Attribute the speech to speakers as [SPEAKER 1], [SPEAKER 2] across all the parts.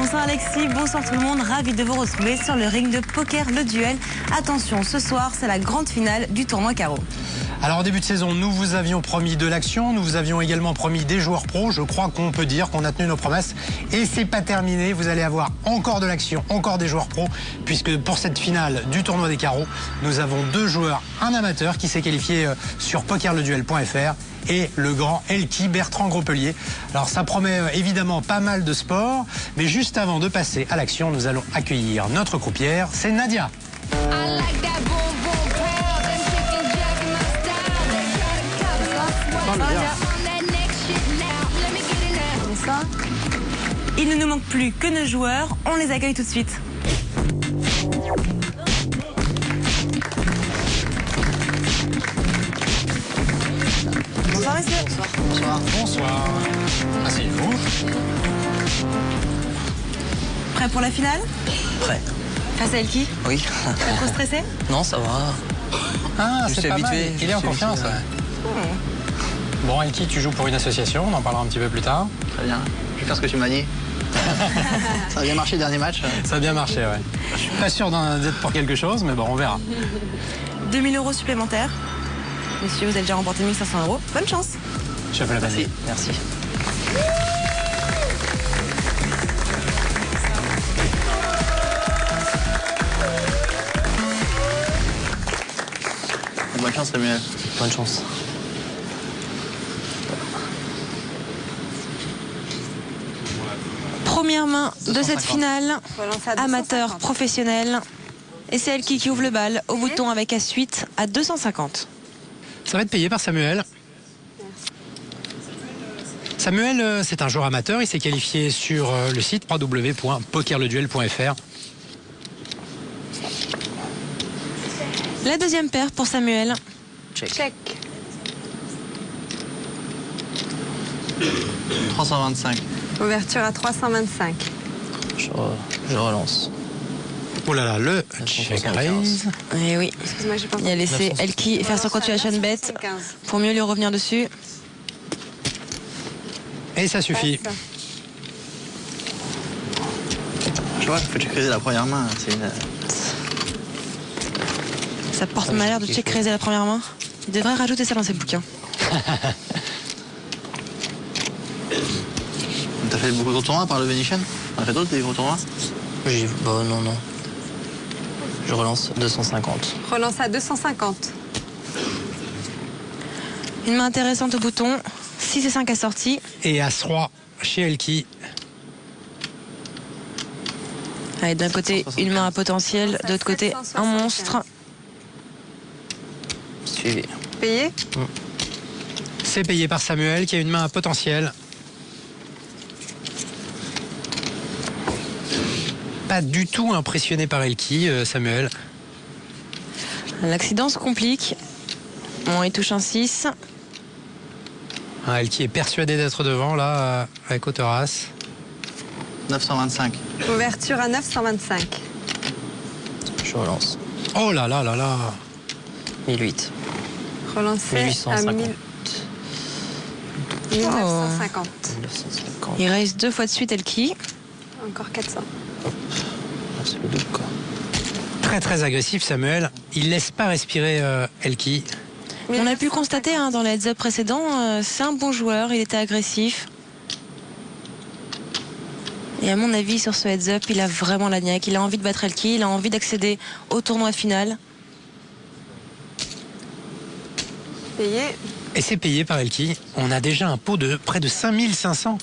[SPEAKER 1] Bonsoir Alexis, bonsoir tout le monde, ravi de vous retrouver sur le ring de poker, le duel. Attention, ce soir, c'est la grande finale du tournoi carreau.
[SPEAKER 2] Alors en début de saison, nous vous avions promis de l'action, nous vous avions également promis des joueurs pros. Je crois qu'on peut dire qu'on a tenu nos promesses. Et c'est pas terminé, vous allez avoir encore de l'action, encore des joueurs pros, puisque pour cette finale du tournoi des carreaux, nous avons deux joueurs, un amateur qui s'est qualifié sur pokerleduel.fr et le grand Elki Bertrand Gropelier. Alors ça promet évidemment pas mal de sport, mais juste avant de passer à l'action, nous allons accueillir notre croupière, c'est Nadia.
[SPEAKER 1] Bonsoir. Il ne nous manque plus que nos joueurs, on les accueille tout de suite. Bonsoir messieurs.
[SPEAKER 2] Bonsoir. Bonsoir. Asseyez-vous.
[SPEAKER 1] Prêt pour la finale?
[SPEAKER 3] Prêt.
[SPEAKER 1] Face à Elki?
[SPEAKER 3] Oui.
[SPEAKER 1] Pas trop stressé?
[SPEAKER 3] Non, ça va.
[SPEAKER 2] Ah,
[SPEAKER 3] Je
[SPEAKER 2] c'est
[SPEAKER 3] suis
[SPEAKER 2] pas
[SPEAKER 3] habitué.
[SPEAKER 2] mal. Il est en confiance. Ouais. Bon, Elki, tu joues pour une association, on en parlera un petit peu plus tard.
[SPEAKER 4] Très bien. Je vais faire ce que tu m'as dit. Ça a bien marché le dernier match.
[SPEAKER 2] Ça a bien marché, ouais. Je suis pas sûr d'être pour quelque chose, mais bon, on verra.
[SPEAKER 1] 2000 € supplémentaires. Messieurs, vous avez déjà remporté 1500 €. Bonne chance.
[SPEAKER 2] Chef à la
[SPEAKER 4] Merci.
[SPEAKER 3] Merci.
[SPEAKER 4] Bonne chance, Samuel.
[SPEAKER 3] Bonne chance.
[SPEAKER 1] Première main de cette
[SPEAKER 4] 250.
[SPEAKER 1] finale, amateur, professionnel. Et c'est Elki qui ouvre le bal au bouton avec As-8 à 250.
[SPEAKER 2] Ça va être payé par Samuel. Samuel, c'est un joueur amateur. Il s'est qualifié sur le site www.pokerleduel.fr.
[SPEAKER 1] La deuxième paire pour Samuel.
[SPEAKER 3] Check.
[SPEAKER 4] 325.
[SPEAKER 5] Ouverture à 325.
[SPEAKER 3] Je relance.
[SPEAKER 2] Oh là là, le check raise.
[SPEAKER 1] Et oui,
[SPEAKER 5] Excuse-moi, j'ai pas
[SPEAKER 1] il a laissé Elki faire son continuation bet pour mieux lui revenir dessus.
[SPEAKER 2] Et ça suffit.
[SPEAKER 4] Je vois, il faut checker la première main. C'est une...
[SPEAKER 1] Ça porte malheur de check raiser la première main. Il devrait rajouter ça dans ses bouquins.
[SPEAKER 4] T'as fait beaucoup de gros tournois par le Venetian? T'en as fait d'autres des gros tournois?
[SPEAKER 3] Bon, non. Je relance 250.
[SPEAKER 5] Relance à 250.
[SPEAKER 1] Une main intéressante au bouton. 6 et 5 assortis.
[SPEAKER 2] Et As-3 chez Elki.
[SPEAKER 1] Allez, d'un côté, une main à potentiel. De l'autre côté, un monstre.
[SPEAKER 3] Suivi.
[SPEAKER 5] Payé?
[SPEAKER 2] C'est payé par Samuel qui a une main à potentiel. Pas du tout impressionné par Elki, Samuel.
[SPEAKER 1] L'accident se complique. Bon, il touche un 6.
[SPEAKER 2] Ah, Elki est persuadé d'être devant, là, avec Hauteur-As.
[SPEAKER 4] 925.
[SPEAKER 5] Ouverture à 925.
[SPEAKER 3] Je relance.
[SPEAKER 2] Oh là là là là.
[SPEAKER 3] 1008.
[SPEAKER 5] Relancé à
[SPEAKER 3] 1850.
[SPEAKER 5] 1950.
[SPEAKER 3] 950.
[SPEAKER 1] Il raise 2 fois de suite Elki.
[SPEAKER 5] Encore 400.
[SPEAKER 3] C'est le double, quoi.
[SPEAKER 2] Très très agressif, Samuel. Il laisse pas respirer Elki.
[SPEAKER 1] On a pu le constater dans les heads-up précédents, c'est un bon joueur, il était agressif. Et à mon avis, sur ce heads-up, il a vraiment la niaque. Il a envie de battre Elki, il a envie d'accéder au tournoi final.
[SPEAKER 5] Payé.
[SPEAKER 2] Et c'est payé par Elki. On a déjà un pot de près de 5500.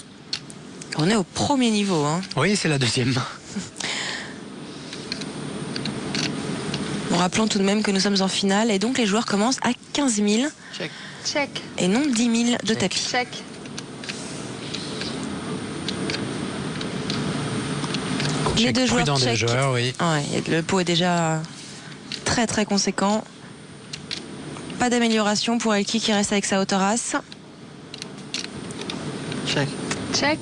[SPEAKER 1] On est au premier niveau.
[SPEAKER 2] Oui, c'est la deuxième main.
[SPEAKER 1] Bon, rappelons tout de même que nous sommes en finale et donc les joueurs commencent à 15 000
[SPEAKER 4] Check.
[SPEAKER 5] Check.
[SPEAKER 1] et non 10 000 de tapis.
[SPEAKER 5] Check.
[SPEAKER 1] Les deux joueurs
[SPEAKER 2] Prudent des
[SPEAKER 1] check.
[SPEAKER 2] joueurs, oui.
[SPEAKER 1] Ouais, le pot est déjà très très conséquent. Pas d'amélioration pour Elki qui reste avec sa Hauteur-As.
[SPEAKER 4] Check.
[SPEAKER 5] Check.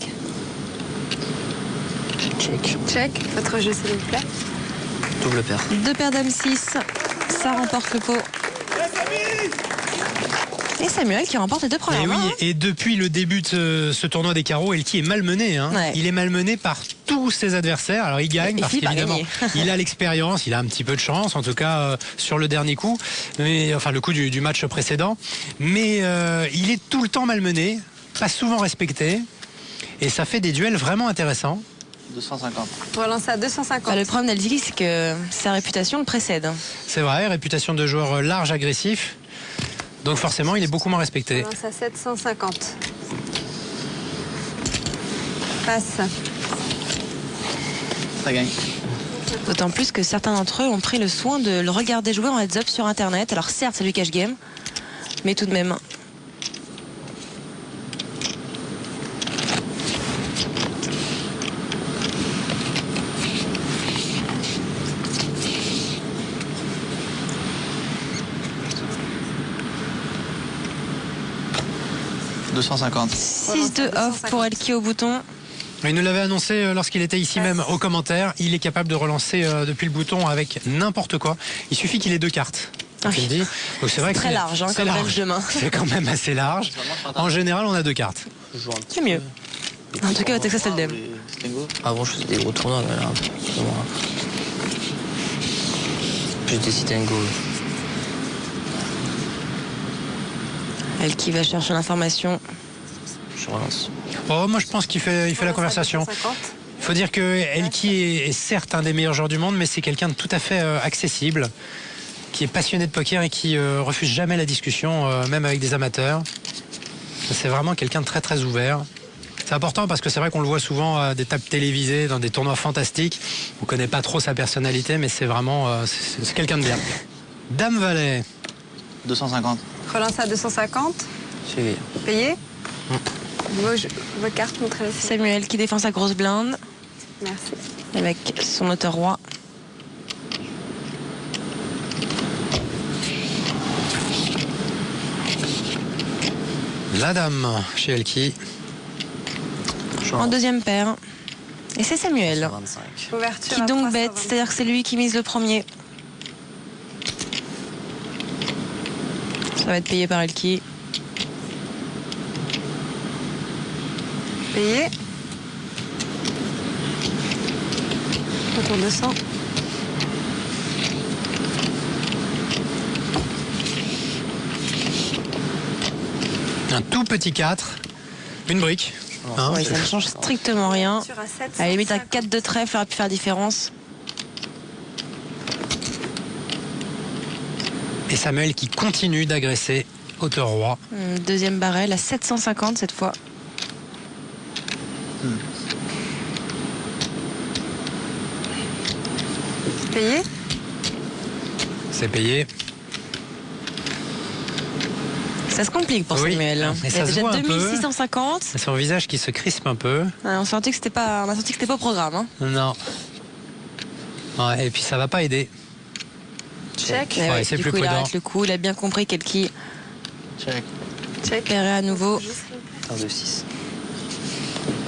[SPEAKER 3] Check.
[SPEAKER 5] Check. Votre jeu, s'il vous plaît.
[SPEAKER 3] Double paire.
[SPEAKER 1] 2 paires d'âmes 6, ça remporte le pot. Et Samuel qui remporte les 2 premières
[SPEAKER 2] Et oui,
[SPEAKER 1] mains.
[SPEAKER 2] et depuis le début de ce tournoi des carreaux, Elki est malmené.
[SPEAKER 1] Ouais.
[SPEAKER 2] Il est malmené par tous ses adversaires. Alors il gagne
[SPEAKER 1] Et
[SPEAKER 2] parce
[SPEAKER 1] finit par
[SPEAKER 2] qu'évidemment
[SPEAKER 1] gagner.
[SPEAKER 2] il a l'expérience, il a un petit peu de chance, en tout cas sur le dernier coup, mais enfin le coup du match précédent. Mais il est tout le temps malmené, pas souvent respecté, et ça fait des duels vraiment intéressants.
[SPEAKER 4] 250.
[SPEAKER 5] Relancé à 250.
[SPEAKER 1] Bah, le problème d'Elki, c'est que sa réputation le précède.
[SPEAKER 2] C'est vrai, réputation de joueur large, agressif. Donc forcément, il est beaucoup moins respecté.
[SPEAKER 5] Relancé à 750. Passe.
[SPEAKER 4] Ça gagne.
[SPEAKER 1] D'autant plus que certains d'entre eux ont pris le soin de le regarder jouer en heads-up sur Internet. Alors certes, c'est du cash game, mais tout de même.
[SPEAKER 4] « 250.
[SPEAKER 1] 6-2 off pour Elki au bouton.
[SPEAKER 2] Il nous l'avait annoncé lorsqu'il était ici même au commentaire. Il est capable de relancer depuis le bouton avec n'importe quoi. Il suffit qu'il ait 2 cartes.
[SPEAKER 1] Ah oui.
[SPEAKER 2] Donc c'est vrai que
[SPEAKER 1] Très large, hein,
[SPEAKER 2] c'est
[SPEAKER 1] comme
[SPEAKER 2] large.
[SPEAKER 1] range de main.
[SPEAKER 2] C'est quand même assez large. En général, on a 2 cartes.
[SPEAKER 3] Je joue un petit
[SPEAKER 1] C'est mieux. En tout cas, au Texas Hold'em.
[SPEAKER 4] Stingo.
[SPEAKER 3] Avant, je faisais des gros tournois, mais là, un peu moins. Plus des sit and go.
[SPEAKER 1] Elki va chercher l'information.
[SPEAKER 3] Je relance.
[SPEAKER 2] Oh, moi, je pense qu'il fait la conversation.
[SPEAKER 5] 250.
[SPEAKER 2] Il faut dire que Elki est certes un des meilleurs joueurs du monde, mais c'est quelqu'un de tout à fait accessible, qui est passionné de poker et qui refuse jamais la discussion, même avec des amateurs. C'est vraiment quelqu'un de très très ouvert. C'est important parce que c'est vrai qu'on le voit souvent à des tables télévisées, dans des tournois fantastiques. On ne connaît pas trop sa personnalité, mais c'est vraiment c'est quelqu'un de bien. Dame Valet.
[SPEAKER 4] 250.
[SPEAKER 5] Relancé à 250.
[SPEAKER 3] Suivi.
[SPEAKER 5] Payé. Vos cartes, montrez-les.
[SPEAKER 1] Samuel qui défend sa grosse blinde
[SPEAKER 5] Merci.
[SPEAKER 1] avec son auteur roi.
[SPEAKER 2] La dame chez Elki.
[SPEAKER 3] Je
[SPEAKER 1] En
[SPEAKER 3] relance.
[SPEAKER 1] deuxième paire. Et c'est Samuel
[SPEAKER 3] 25.
[SPEAKER 5] Ouverture
[SPEAKER 1] qui
[SPEAKER 5] à
[SPEAKER 1] donc
[SPEAKER 5] 320.
[SPEAKER 1] bête, c'est-à-dire que c'est lui qui mise le premier. Ça va être payé par Elki.
[SPEAKER 5] Payé. Autour de 200.
[SPEAKER 2] Un tout petit 4. Une brique. Hein,
[SPEAKER 1] Ouais, ça ne change strictement rien.
[SPEAKER 5] Ouverture à 750.
[SPEAKER 1] À la limite, un 4 de trèfle aurait pu faire la différence.
[SPEAKER 2] Et Samuel qui continue d'agresser auteur roi.
[SPEAKER 1] Deuxième barrel à 750 cette fois.
[SPEAKER 5] Payé.
[SPEAKER 2] C'est payé.
[SPEAKER 1] Ça se complique pour
[SPEAKER 2] Oui,
[SPEAKER 1] Samuel.
[SPEAKER 2] mais
[SPEAKER 1] Il
[SPEAKER 2] ça
[SPEAKER 1] a
[SPEAKER 2] se
[SPEAKER 1] déjà
[SPEAKER 2] voit un peu.
[SPEAKER 1] 2650.
[SPEAKER 2] Son visage qui se crispe un peu.
[SPEAKER 1] On a senti que c'était pas au programme. Hein.
[SPEAKER 2] Non. Ouais, et puis ça va pas aider.
[SPEAKER 5] Check.
[SPEAKER 1] Mais
[SPEAKER 2] Ouais, c'est
[SPEAKER 1] du
[SPEAKER 2] plus
[SPEAKER 1] coup, il
[SPEAKER 2] prudent.
[SPEAKER 1] arrête le coup. Il a bien compris qu'Elki
[SPEAKER 4] Check.
[SPEAKER 5] Check.
[SPEAKER 1] paierait à nouveau.
[SPEAKER 3] Un 2, 6.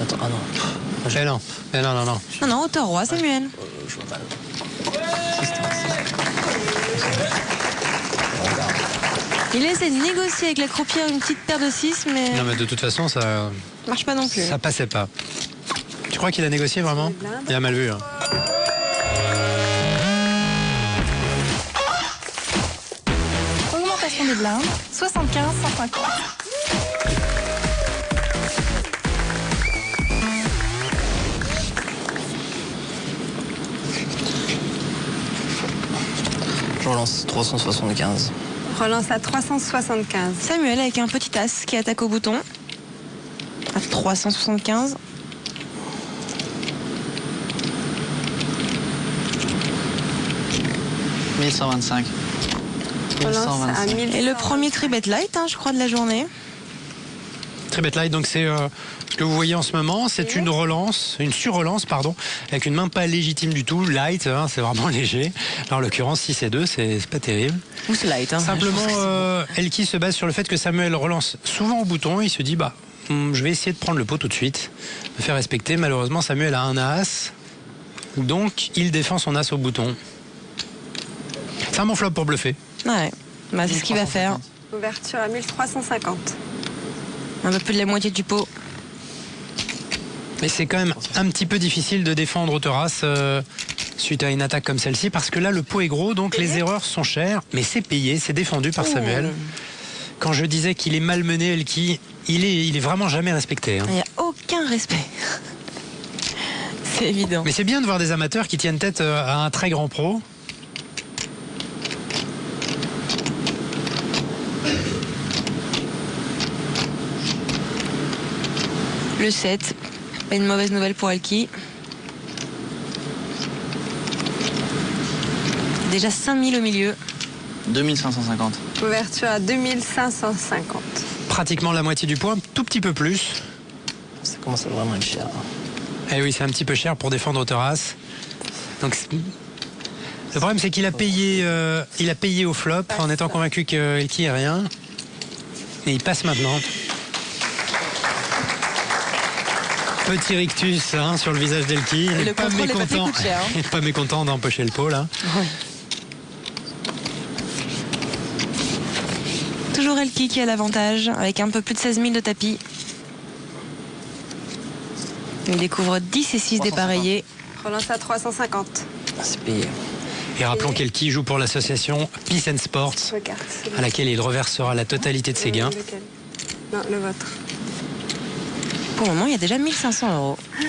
[SPEAKER 3] Attends, ah non.
[SPEAKER 2] Eh non, eh non, non, non.
[SPEAKER 1] Non, non, auteur roi, Samuel.
[SPEAKER 3] Je vois mal.
[SPEAKER 1] Il essaie de négocier avec la croupière une petite paire de 6, mais
[SPEAKER 2] Non, mais de toute façon, ça
[SPEAKER 1] marche pas non plus.
[SPEAKER 2] passait pas. Tu crois qu'il a négocié vraiment? Il a mal vu. Hein.
[SPEAKER 6] Augmentation des blindes, 75, 150.
[SPEAKER 3] Je relance 375.
[SPEAKER 5] Relance à 375.
[SPEAKER 1] Samuel avec un petit as qui attaque au bouton. À 375.
[SPEAKER 4] « 1125.
[SPEAKER 5] Relance à 1000.
[SPEAKER 1] Et le premier tribet light, je crois, de la journée.
[SPEAKER 2] Très bête light, donc c'est ce que vous voyez en ce moment, c'est une relance, une sur-relance, pardon, avec une main pas légitime du tout, light, hein, c'est vraiment léger. Alors, en l'occurrence, 6 et 2, c'est pas terrible.
[SPEAKER 1] Ou c'est light.
[SPEAKER 2] Simplement, Elki se base sur le fait que Samuel relance souvent au bouton. Il se dit, je vais essayer de prendre le pot tout de suite, me faire respecter. Malheureusement, Samuel a un as, donc il défend son as au bouton. C'est un bon flop pour bluffer.
[SPEAKER 1] Ouais, c'est ce qu'il va faire.
[SPEAKER 5] Ouverture à 1350.
[SPEAKER 1] Un peu plus de la moitié du pot.
[SPEAKER 2] Mais c'est quand même un petit peu difficile de défendre Autoras suite à une attaque comme celle-ci, parce que là, le pot est gros, donc les erreurs sont chères. Mais c'est payé, c'est défendu par Samuel. Quand je disais qu'il est malmené, Elki, il est vraiment jamais respecté. Hein.
[SPEAKER 1] Il n'y a aucun respect. C'est évident.
[SPEAKER 2] Mais c'est bien de voir des amateurs qui tiennent tête à un très grand pro.
[SPEAKER 1] Le 7, pas une mauvaise nouvelle pour Elki. Déjà 5000 au milieu.
[SPEAKER 4] 2550.
[SPEAKER 5] Ouverture à 2550.
[SPEAKER 2] Pratiquement la moitié du point, tout petit peu plus.
[SPEAKER 3] Ça commence à vraiment être cher.
[SPEAKER 2] Eh oui, c'est un petit peu cher pour défendre Autoras. Donc, le problème, c'est qu'il a payé, au flop en étant convaincu que Elki est rien. Et il passe maintenant. Petit rictus hein, sur le visage d'Elki. Il n'est pas mécontent. Il n'est pas mécontent d'empocher le pot là.
[SPEAKER 1] Oui. Toujours Elki qui a l'avantage avec un peu plus de 16 000 de tapis. Il découvre 10 et 6 dépareillés.
[SPEAKER 5] Relance à 350.
[SPEAKER 3] C'est payé.
[SPEAKER 2] Et rappelons qu'Elki joue pour l'association Peace and Sports,
[SPEAKER 5] Regarde.
[SPEAKER 2] à laquelle il reversera la totalité de ses gains.
[SPEAKER 5] Lequel ? Non, le vôtre.
[SPEAKER 1] Pour le moment, il y a déjà 1500 €.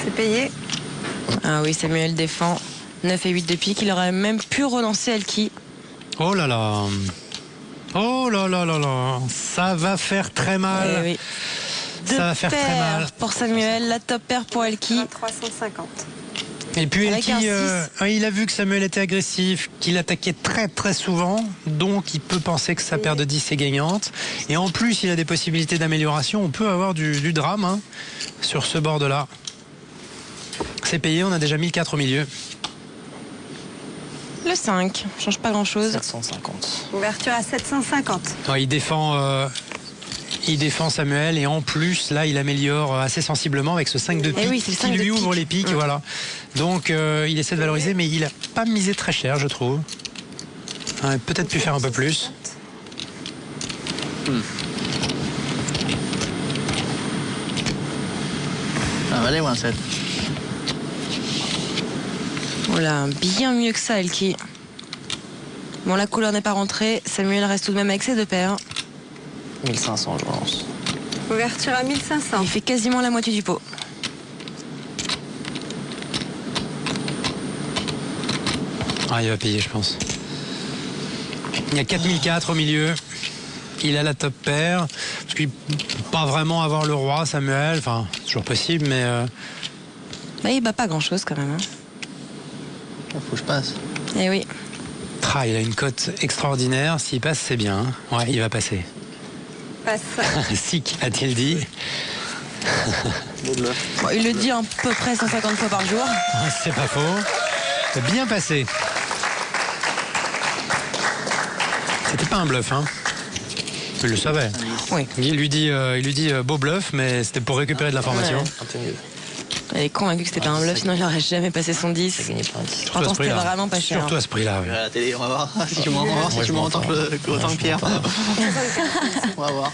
[SPEAKER 5] C'est payé.
[SPEAKER 1] Ah oui, Samuel défend 9 et 8 de pique. Il aurait même pu relancer Elki.
[SPEAKER 2] Oh là là. Oh là là là là. Ça va faire très mal.
[SPEAKER 1] Eh oui.
[SPEAKER 2] Ça va faire très mal.
[SPEAKER 1] Pour Samuel, la top paire pour Elki.
[SPEAKER 5] À 350.
[SPEAKER 2] Et puis
[SPEAKER 1] Avec
[SPEAKER 2] Elki,
[SPEAKER 1] un
[SPEAKER 2] il a vu que Samuel était agressif, qu'il attaquait très très souvent, donc il peut penser que sa paire de 10 est gagnante. Et en plus, il a des possibilités d'amélioration. On peut avoir du drame hein, sur ce board-là. C'est payé, on a déjà 1004 au milieu.
[SPEAKER 1] Le 5, change pas grand-chose.
[SPEAKER 3] 750.
[SPEAKER 5] Ouverture à 750.
[SPEAKER 2] Ouais, il défend Samuel et en plus, là, il améliore assez sensiblement avec ce 5 de pique
[SPEAKER 1] oui, c'est le 5
[SPEAKER 2] qui
[SPEAKER 1] de
[SPEAKER 2] lui ouvre
[SPEAKER 1] pique.
[SPEAKER 2] les piques. Voilà. Donc, il essaie de valoriser, mais il n'a pas misé très cher, je trouve. Il aurait peut-être pu faire un peu plus.
[SPEAKER 4] Ça va aller, moins 7.
[SPEAKER 1] Voilà, bien mieux que ça, Elki. Bon, la couleur n'est pas rentrée. Samuel reste tout de même avec ses deux paires.
[SPEAKER 3] 1500, je pense.
[SPEAKER 5] Ouverture à 1500.
[SPEAKER 1] Il fait quasiment la moitié du pot.
[SPEAKER 2] Ah, il va payer, je pense. Il y a 4004 au milieu. Il a la top paire. Parce qu'il ne peut pas vraiment avoir le roi, Samuel. Enfin, c'est toujours possible, mais...
[SPEAKER 1] Bah, il bat pas grand-chose quand même. Hein.
[SPEAKER 4] Faut que je passe.
[SPEAKER 1] Eh oui.
[SPEAKER 2] Il a une cote extraordinaire. S'il passe, c'est bien. Hein. Ouais, il va passer.
[SPEAKER 5] Passe.
[SPEAKER 2] Sick, a-t-il dit.
[SPEAKER 1] Bon, il le dit à peu près 150 fois par jour.
[SPEAKER 2] C'est pas faux. C'est bien passé. C'était pas un bluff, hein. Il le savait.
[SPEAKER 1] Oui.
[SPEAKER 2] Il lui dit beau bluff, mais c'était pour récupérer de l'information.
[SPEAKER 1] Ouais.
[SPEAKER 3] Un peu mieux.
[SPEAKER 1] Elle est convaincue que c'était pas un bluff, sinon il n'aurait jamais passé son 10.
[SPEAKER 3] J'ai gagné plein de 10.
[SPEAKER 1] Pourtant, c'était vraiment pas cher.
[SPEAKER 2] Surtout à ce prix-là. Oui.
[SPEAKER 4] À la télé, on va voir si tu m'entends autant que Pierre. On va voir.